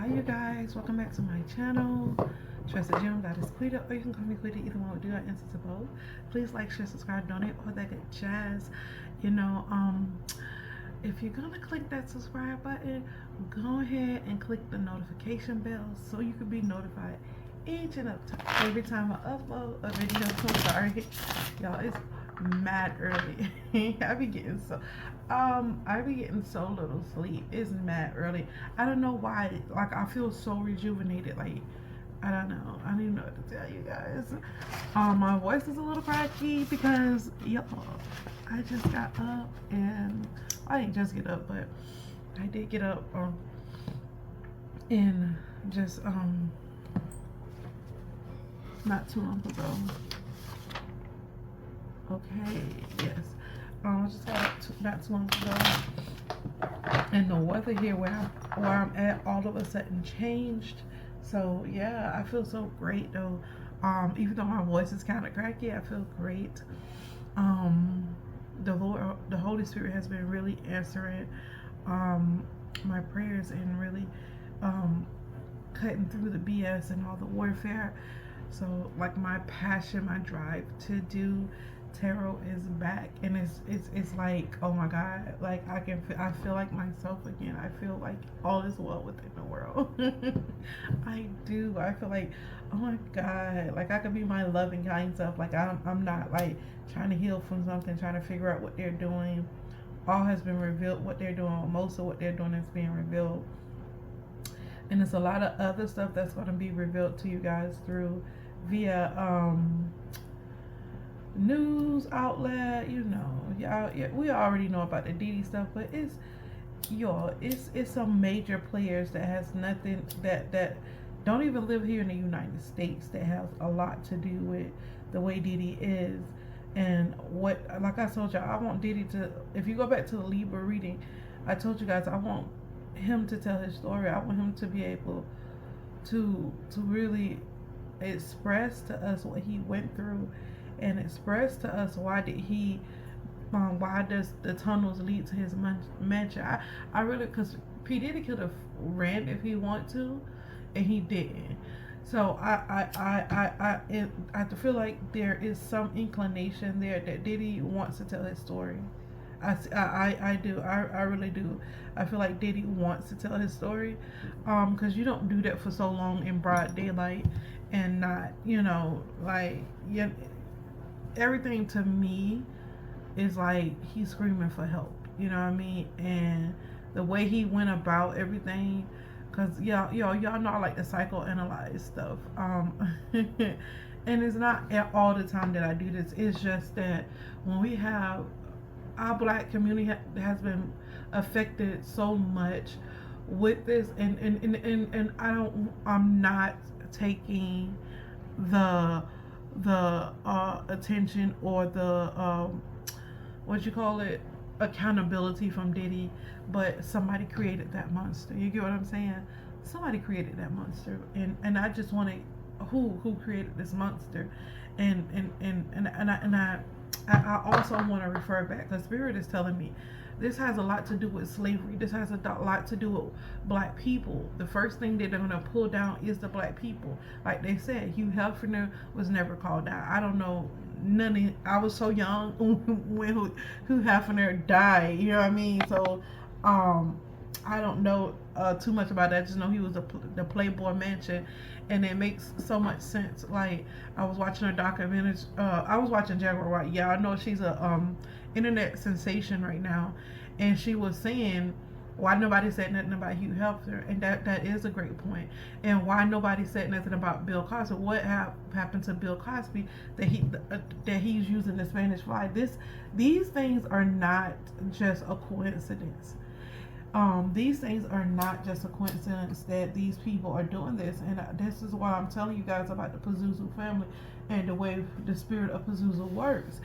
Hi you guys, welcome back to my channel. Trusted Gem, that is Quita, or you can call me Quita, either one will do. I answer to both. Please like, share, subscribe, donate, all that good jazz. You know, if you're gonna click that subscribe button, go ahead and click the notification bell so you can be notified each and every time I upload a video. I'm sorry, y'all, it's mad early. I be getting so little sleep. It's mad early. I don't know why. Like, I feel so rejuvenated. Like, I don't know. I don't even know what to tell you guys. My voice is a little cracky because y'all, I just got up, and I didn't just get up, but I did get up and just not too long ago. Okay, yes. I just got up not too long ago, and the weather here where I'm at all of a sudden changed. So yeah, I feel so great though. Even though my voice is kind of cracky, I feel great. The Lord, the Holy Spirit has been really answering my prayers and really cutting through the BS and all the warfare. So like my passion, my drive to do tarot is back, and it's like, oh my God, like I feel like myself again. I feel like all is well within the world. I do. I feel like, oh my God, like I could be my loving kind self. Like I'm not like trying to heal from something, trying to figure out what they're doing. All has been revealed. What they're doing, most of what they're doing is being revealed, and there's a lot of other stuff that's going to be revealed to you guys through via news outlet. You know, yeah, we already know about the Diddy stuff, but it's some major players that has nothing, that don't even live here in the United States, that has a lot to do with the way Diddy is. And what, like I told y'all, I want Diddy to, if you go back to the Libra reading, I told you guys I want him to tell his story. I want him to be able to really express to us what he went through, and express to us why does the tunnels lead to his mansion. I really, because P. Diddy could have ran if he wanted to, and he didn't. So I feel like there is some inclination there that Diddy wants to tell his story. I do. I really do. I feel like Diddy wants to tell his story, because you don't do that for so long in broad daylight and not, like, yeah, everything to me is like he's screaming for help. You know what I mean? And the way he went about everything, because y'all know I like to psychoanalyze stuff. And it's not all the time that I do this. It's just that when we have, our black community has been affected so much with this, and I'm not taking the attention or the what you call it, accountability from Diddy, but somebody created that monster. You get what I'm saying? Somebody created that monster, and I just want to, who created this monster, and I also want to refer back, because Spirit is telling me this has a lot to do with slavery. This has a lot to do with black people. The first thing that they're going to pull down is the black people. Like they said, Hugh Hefner was never called out. I don't know, I was so young when Hugh Hefner died. You know what I mean? So, I don't know too much about that. I just know he was the Playboy Mansion, and it makes so much sense. Like, I was watching a documentary. I was watching Jaguar White. Yeah, I know she's a internet sensation right now, and she was saying why nobody said nothing about Hugh Hefner, and that is a great point. And why nobody said nothing about Bill Cosby? What happened to Bill Cosby that he's using the Spanish fly? These things are not just a coincidence. These things are not just a coincidence that these people are doing this, and this is why I'm telling you guys about the Pazuzu family and the way the spirit of Pazuzu works.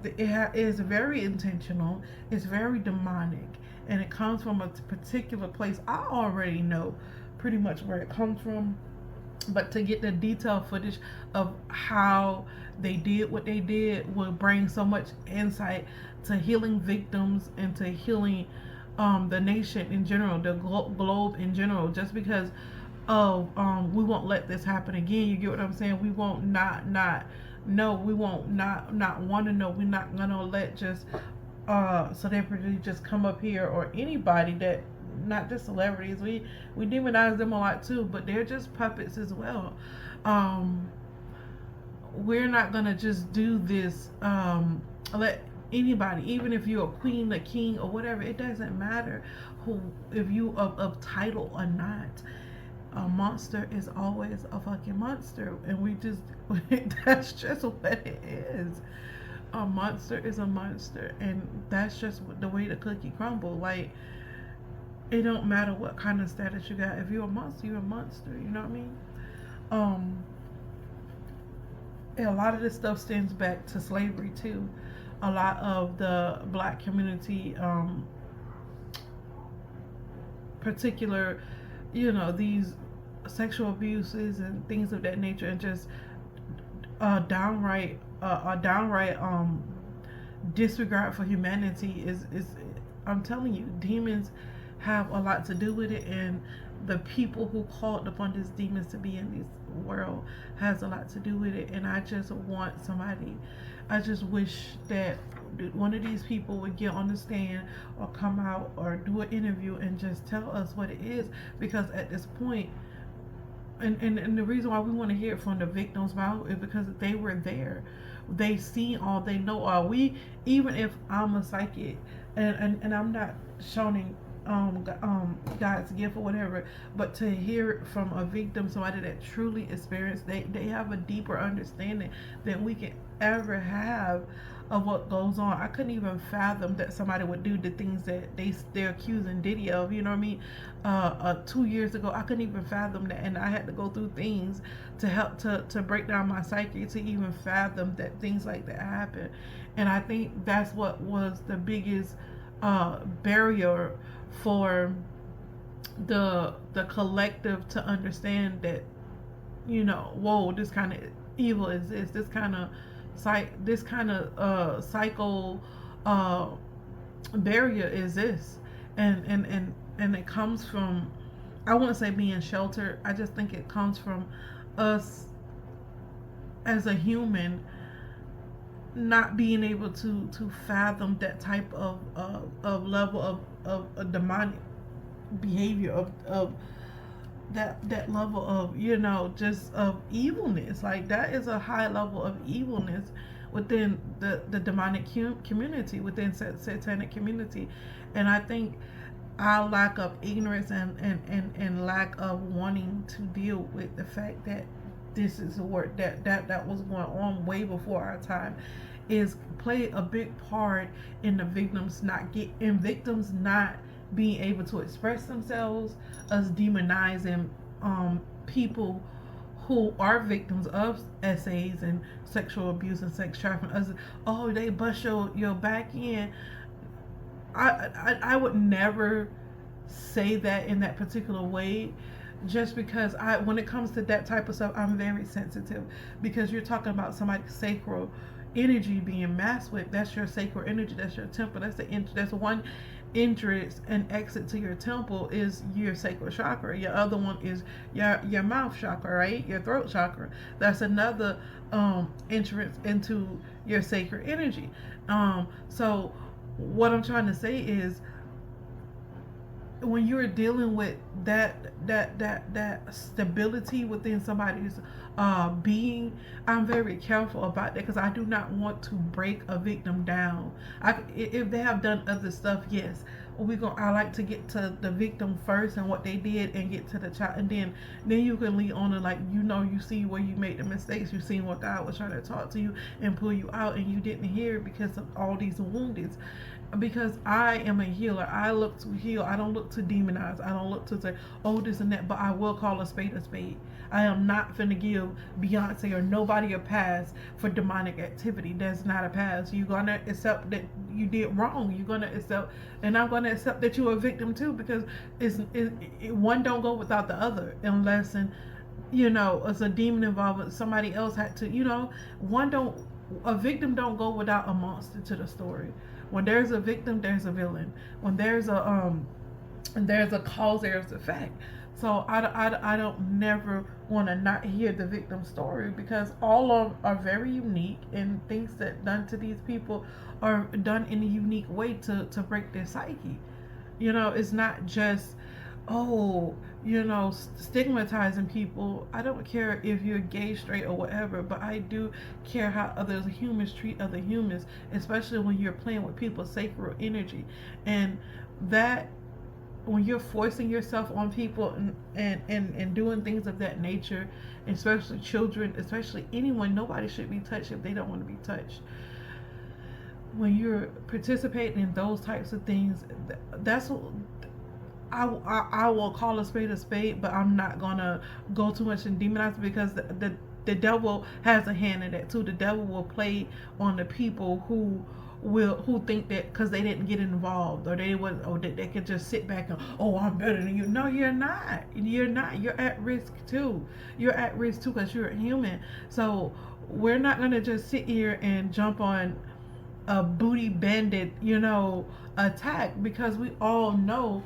It is very intentional. It's very demonic, and it comes from a particular place. I already know pretty much where it comes from, but to get the detailed footage of how they did what they did will bring so much insight to healing victims and to healing the nation in general, the globe in general, just because of we won't let this happen again. You get what I'm saying? We won't not no, we won't not want to know. We're not gonna let just celebrities just come up here, or anybody that, not just celebrities. We demonize them a lot too, but they're just puppets as well. Um, we're not gonna just do this. Let anybody, even if you're a queen, a king, or whatever, it doesn't matter who, if you of title or not. A monster is always a fucking monster, and we just that's just what it is. A monster is a monster, and that's just the way the cookie crumble. Like, it don't matter what kind of status you got. If you're a monster, you're a monster. You know what I mean? And a lot of this stuff stems back to slavery too. A lot of the black community, particular, these sexual abuses and things of that nature, and just downright disregard for humanity is I'm telling you, demons have a lot to do with it, and the people who called upon these demons to be in this world has a lot to do with it. And I just wish that one of these people would get on the stand or come out or do an interview and just tell us what it is, because at this point, and the reason why we want to hear it from the victim's mouth is because they were there. They see all, they know all. We, even if I'm a psychic, and I'm not showing God's gift or whatever, but to hear it from a victim, somebody that truly experienced, they have a deeper understanding than we can ever have of what goes on. I couldn't even fathom that somebody would do the things that they're accusing Diddy of. You know what I mean? 2 years ago, I couldn't even fathom that, and I had to go through things to help to break down my psyche to even fathom that things like that happen. And I think that's what was the biggest barrier for the collective to understand that, whoa, this kind of evil exists. This kind of psycho barrier exists, and it comes from, I wouldn't say being sheltered. I just think it comes from us as a human not being able to fathom that type of level of a demonic behavior, of that level of, just of evilness. Like, that is a high level of evilness within the demonic community, within satanic community. And I think our lack of ignorance and lack of wanting to deal with the fact that this is a word that was going on way before our time is play a big part in the victims not being able to express themselves, us demonizing people who are victims of SAs and sexual abuse and sex trafficking. Us, oh, they bust your back end. I would never say that in that particular way, just because when it comes to that type of stuff, I'm very sensitive, because you're talking about somebody's sacral energy being messed with. That's your sacral energy. That's your temple. That's one entrance and exit to your temple is your sacral chakra. Your other one is your mouth chakra, right? Your throat chakra. That's another entrance into your sacred energy. So what I'm trying to say is, when you're dealing with that stability within somebody's being, I'm very careful about that, because I do not want to break a victim down. If they have done other stuff, yes, I like to get to the victim first and what they did, and get to the child, and then you can lead on to, like, you see where you made the mistakes, you seen what God was trying to talk to you and pull you out, and you didn't hear because of all these woundeds. Because I am a healer, I look to heal. I don't look to demonize. I don't look to say, oh, this and that. But I will call a spade a spade. I am not finna give Beyonce or nobody a pass for demonic activity. That's not a pass. You're gonna accept that you did wrong. You're gonna accept, and I'm gonna accept that you're a victim too, because one don't go without the other, unless it's a demon involved. Somebody else had to, a victim don't go without a monster to the story. When there's a victim, there's a villain. When there's a cause, there's a fact. So I don't never want to not hear the victim story, because all of them are very unique, and things that done to these people are done in a unique way to break their psyche. You know, it's not just, oh, stigmatizing people. I don't care if you're gay, straight, or whatever, but I do care how other humans treat other humans, especially when you're playing with people's sacred energy. And that, when you're forcing yourself on people and doing things of that nature, especially children, especially anyone, nobody should be touched if they don't want to be touched. When you're participating in those types of things, that's what I will call a spade, but I'm not gonna go too much and demonize it, because the devil has a hand in that too. The devil will play on the people who think that because they didn't get involved, or that they could just sit back and, oh, I'm better than you. No, you're not. You're at risk too. You're at risk too, because you're a human. So we're not gonna just sit here and jump on a booty bandit, attack, because we all know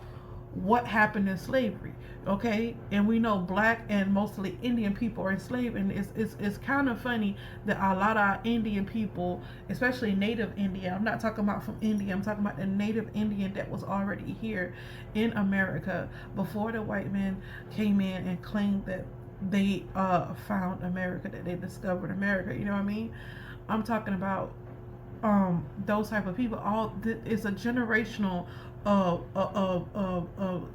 what happened in slavery, okay? And we know black and mostly Indian people are enslaved, and it's kind of funny that a lot of our Indian people, especially native Indian, I'm not talking about from India, I'm talking about the native Indian that was already here in America before the white men came in and claimed that they found America, that they discovered America, you know what I mean? I'm talking about those type of people. It's a generational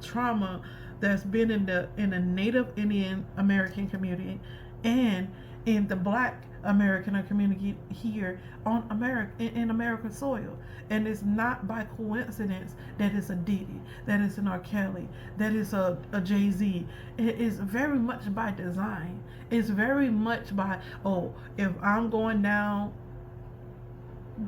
trauma that's been in the Native Indian American community and in the Black American community here on in American soil. And it's not by coincidence that it's a Diddy, that it's an R. Kelly, that it's a Jay-Z. It is very much by design. It's very much by, oh, if I'm going down,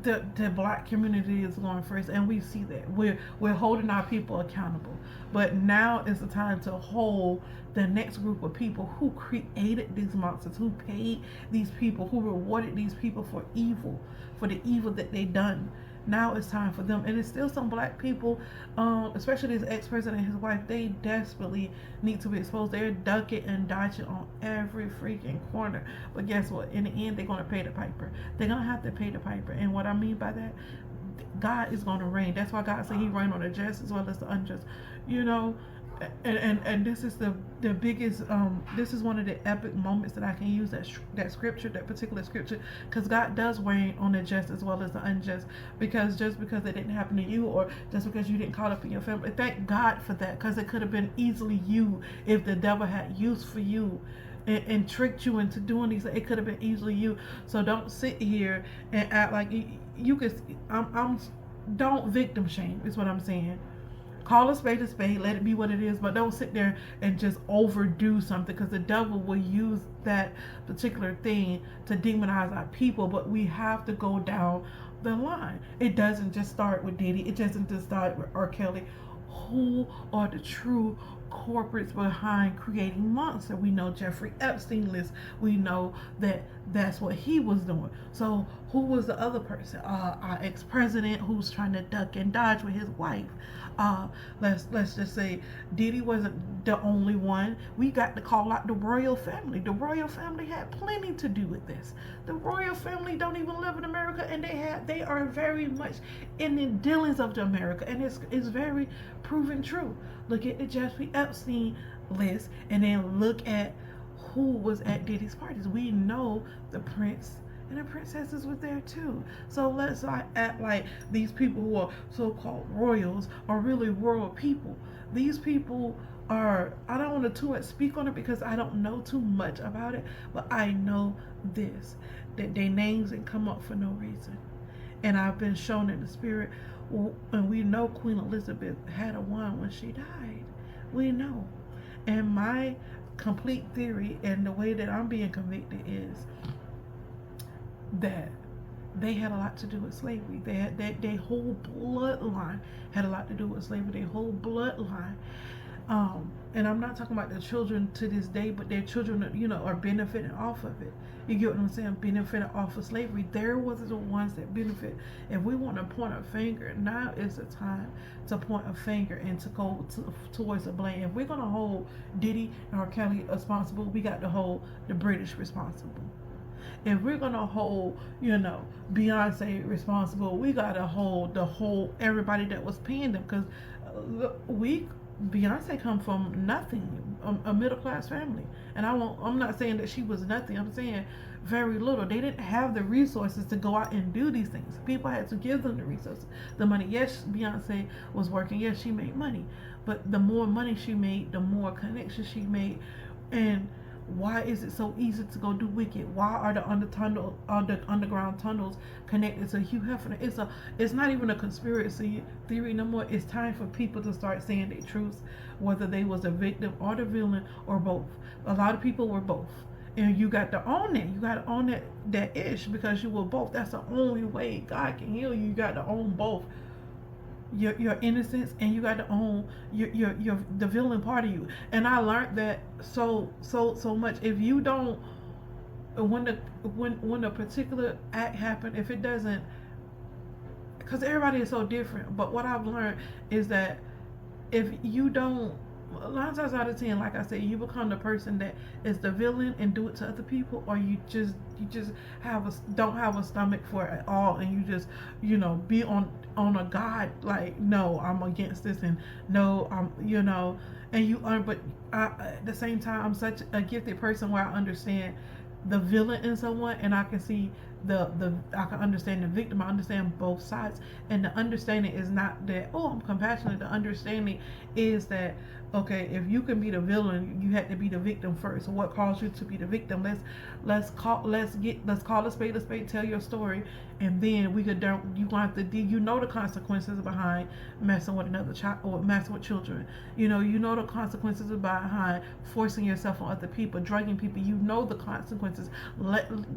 the black community is going first, and we see that we're holding our people accountable. But now is the time to hold the next group of people who created these monsters, who paid these people, who rewarded these people for the evil that they done. Now it's time for them. And it's still some black people, especially this ex-president and his wife, they desperately need to be exposed. They're ducking and dodging on every freaking corner. But guess what? In the end, they're going to pay the piper. They're going to have to pay the piper. And what I mean by that, God is going to reign. That's why God said he reign on the just as well as the unjust. And this is the biggest, this is one of the epic moments that I can use that scripture, that particular scripture, because God does reign on the just as well as the unjust. Because just because it didn't happen to you, or just because you didn't call up in your family, thank God for that, because it could have been easily you if the devil had use for you and tricked you into doing these. It could have been easily you. So don't sit here and act like you could. Don't victim shame is what I'm saying. Call a spade, let it be what it is, but don't sit there and just overdo something, because the devil will use that particular thing to demonize our people. But we have to go down the line. It doesn't just start with Diddy. It doesn't just start with R. Kelly. Who are the true corporates behind creating monster? We know Jeffery EPSTEIN list. We know that that's what he was doing. So who was the other person? Our ex-president who's trying to duck and dodge with his wife. Let's just say Diddy wasn't the only one. We got to call out the royal family. The royal family had plenty to do with this. The royal family don't even live in America, and they are very much in the dealings of the America, and it's very proven true. Look at the Jeffery EPSTEIN list, and then look at who was at Diddy's parties. We know the prince and the princesses were there too. So let's not act like these people who are so-called royals are really royal people. These people are, I don't want to speak on it because I don't know too much about it, but I know this, that their names didn't come up for no reason. And I've been shown in the spirit, and we know Queen Elizabeth had a wand when she died. We know. And my complete theory and the way that I'm being convicted is that they had a lot to do with slavery. They had their whole bloodline had a lot to do with slavery. Their whole bloodline And I'm not talking about the children to this day, but their children, are benefiting off of it. You get what I'm saying? Benefiting off of slavery. There was the ones that benefit. If we want to point a finger, now is the time to point a finger and to go towards the blame. If we're gonna hold Diddy and R. Kelly responsible, we got to hold the British responsible. If we're gonna hold, Beyonce responsible, we gotta hold everybody that was paying them, because Beyonce come from nothing, a middle class family, and I'm not saying that she was nothing. I'm saying very little. They didn't have the resources to go out and do these things. People had to give them the resources, the money. Yes, Beyonce was working. Yes, she made money, but the more money she made, the more connections she made. And why is it so easy to go do wicked? Why are the underground tunnels connected to Hugh Hefner? It's not even a conspiracy theory no more. It's time for people to start saying their truths, whether they was a victim or the villain or both. A lot of people were both, and you got to own it. You got to own that ish, because you were both. That's the only way God can heal you. You got to own both. Your innocence, and you got to own your the villain part of you. And I learned that so much. If you don't, when a particular act happened, if it doesn't, because everybody is so different, but what I've learned is that if you don't, 9 times out of 10, like I said, you become the person that is the villain and do it to other people, or you just don't have a stomach for it at all, and you just be on a God, like, no, I'm against this, and no, and you are. But at the same time, I'm such a gifted person where I understand the villain in someone, and I can see I can understand the victim. I understand both sides, and the understanding is not that, oh, I'm compassionate. The understanding is that, okay, if you can be the villain, you had to be the victim first. So what caused you to be the victim? Let's call a spade. Tell your story, and then we could. You going to have to the consequences behind messing with another child or messing with children. You know the consequences behind forcing yourself on other people, drugging people. You know the consequences.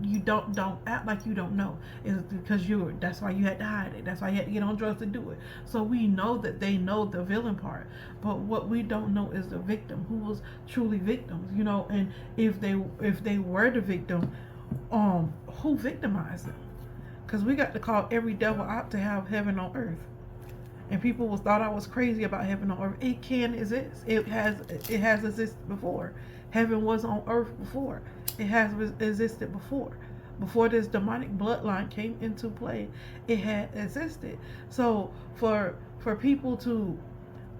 You don't act like you don't know. It's because that's why you had to hide it. That's why you had to get on drugs to do it. So we know that they know the villain part, but what we don't know is the victim, who was truly victims. And if they were the victim, who victimized them? Because we got to call every devil out to have heaven on earth. And people thought I was crazy about heaven on earth. It can exist. It has existed before. Heaven was on earth before. It has existed before. Before this demonic bloodline came into play, it had existed. So for people to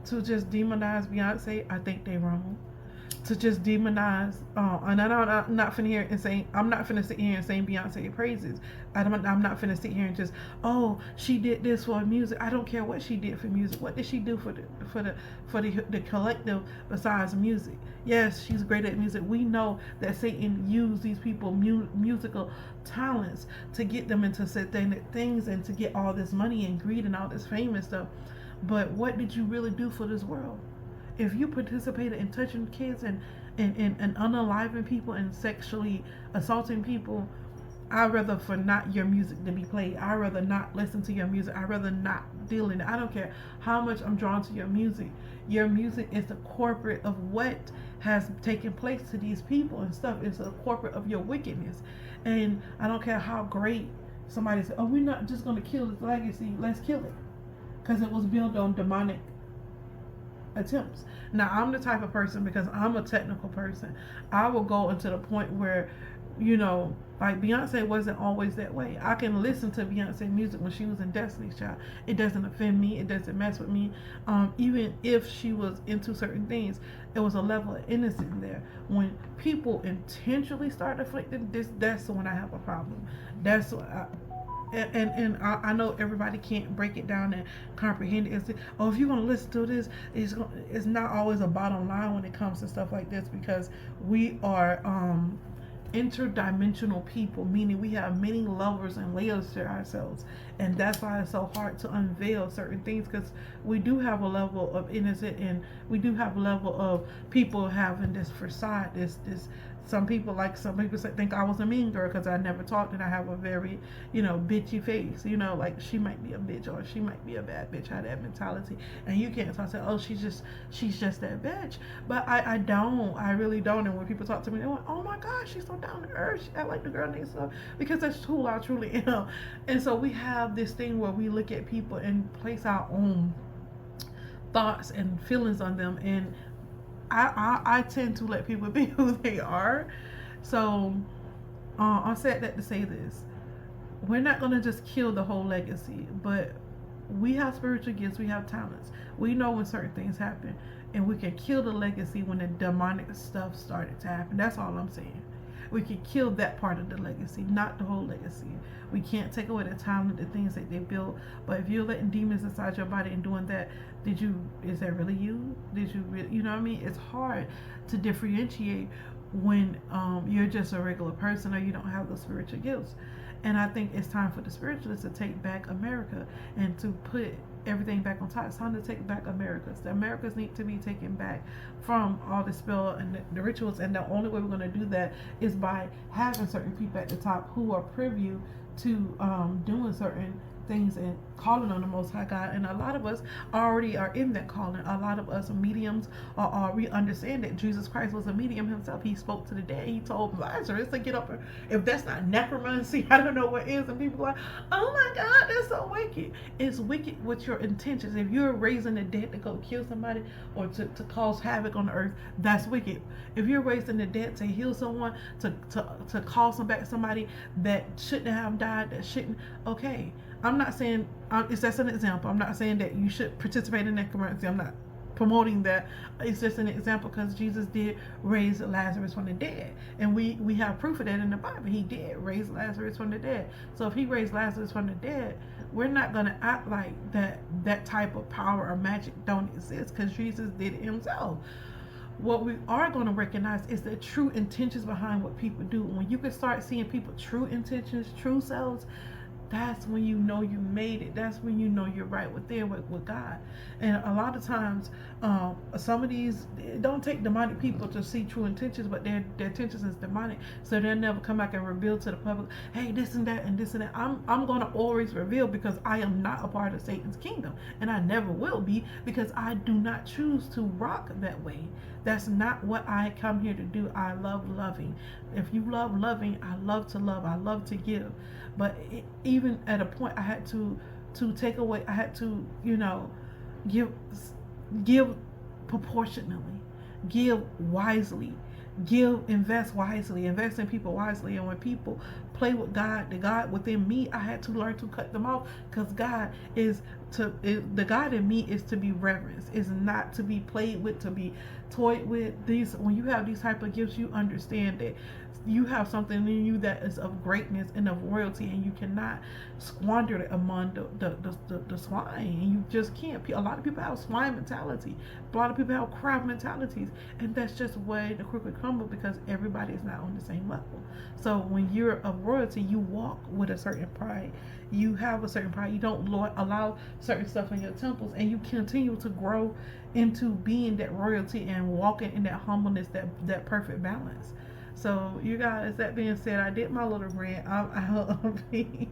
just demonize Beyonce, I think they wrong. To just demonize, and I'm not finna hear and saying, I'm not finna sit here and saying Beyonce praises. I'm not finna sit here and just, oh, she did this for music. I don't care what she did for music. What did she do for the collective besides music? Yes, she's great at music. We know that Satan used these people musical talents to get them into satanic things and to get all this money and greed and all this fame and stuff. But what did you really do for this world? If you participated in touching kids and unaliving people and sexually assaulting people, I'd rather for not your music to be played. I'd rather not listen to your music. I'd rather not deal in it. I don't care how much I'm drawn to your music. Your music is the corporate of what has taken place to these people and stuff. It's a corporate of your wickedness. And I don't care how great somebody says, oh, we're not just going to kill this legacy. Let's kill it. Because it was built on demonic attempts. Now, I'm the type of person, because I'm a technical person, I will go into the point where, like Beyonce wasn't always that way. I can listen to Beyonce music when she was in Destiny's Child. It doesn't offend me. It doesn't mess with me. Even if she was into certain things, it was a level of innocence there. When people intentionally start afflicting this, that's when I have a problem. That's what I know everybody can't break it down and comprehend it. If you're going to listen to this, it's not always a bottom line when it comes to stuff like this, because we are interdimensional people, meaning we have many levels and layers to ourselves, And that's why it's so hard to unveil certain things, because we do have a level of innocent, and we do have a level of people having this facade, this some people, like some people think I was a mean girl because I never talked and I have a very, bitchy face. Like she might be a bitch or she might be a bad bitch. I have that mentality, and you can't talk to, oh, she's just that bitch. But I don't, I really don't. And when people talk to me, they're like, oh my gosh, she's so down to earth. She act like the girl needs stuff, because that's who I truly am. And so we have this thing where we look at people and place our own thoughts and feelings on them, and I tend to let people be who they are. So I said that to say this: we're not gonna just kill the whole legacy, but we have spiritual gifts, we have talents. We know when certain things happen, and we can kill the legacy when the demonic stuff started to happen. That's all I'm saying. We can kill that part of the legacy, not the whole legacy. We can't take away the talent, the things that they built. But if you're letting demons inside your body and doing that, is that really you? Did you really, you know what I mean? It's hard to differentiate when you're just a regular person or you don't have the spiritual gifts. And I think it's time for the spiritualists to take back America and to put everything back on top. It's time to take back America. The Americas need to be taken back from all the spell and the rituals. And the only way we're going to do that is by having certain people at the top who are privy to doing certain things and calling on the Most High God. And a lot of us already are in that calling. A lot of us are mediums, or we understand that Jesus Christ was a medium himself. He spoke to the dead. He told Lazarus to get up. If that's not necromancy, I don't know what is. And people are like, oh my God, that's so wicked. It's wicked with your intentions. If you're raising the dead to go kill somebody or to cause havoc on the earth, that's wicked. If you're raising the dead to heal someone, to call somebody that shouldn't have died, that shouldn't, okay. I'm not saying, it's just an example. I'm not saying that you should participate in necromancy. I'm not promoting that. It's just an example, because Jesus did raise Lazarus from the dead. And we have proof of that in the Bible. He did raise Lazarus from the dead. So if he raised Lazarus from the dead, we're not going to act like that type of power or magic don't exist, because Jesus did it himself. What we are going to recognize is the true intentions behind what people do. When you can start seeing people's true intentions, true selves, that's when you know you made it. That's when you know you're right with God. And a lot of times, some of these, it don't take demonic people to see true intentions, but their intentions is demonic. So they'll never come back and reveal to the public, hey, this and that and this and that. I'm going to always reveal, because I am not a part of Satan's kingdom, and I never will be, because I do not choose to rock that way. That's not what I come here to do. I love loving. If you love loving, I love to love. I love to give. But even at a point, I had to take away. I had to, give proportionately, give wisely, invest wisely, invest in people wisely. And when people play with God, the God within me, I had to learn to cut them off, because the God in me is to be reverenced, is not to be played with, to be toyed with. When you have these type of gifts, you understand that you have something in you that is of greatness and of royalty, and you cannot squander it among the swine. And you just can't. A lot of people have swine mentality. A lot of people have crab mentalities, and that's just where the crooked crumble, because everybody is not on the same level. So when you're of royalty, you walk with a certain pride. You have a certain pride. You don't allow certain stuff in your temples, and you continue to grow into being that royalty and walking in that humbleness, that perfect balance. So you guys, that being said, I did my little rant. I hope peace.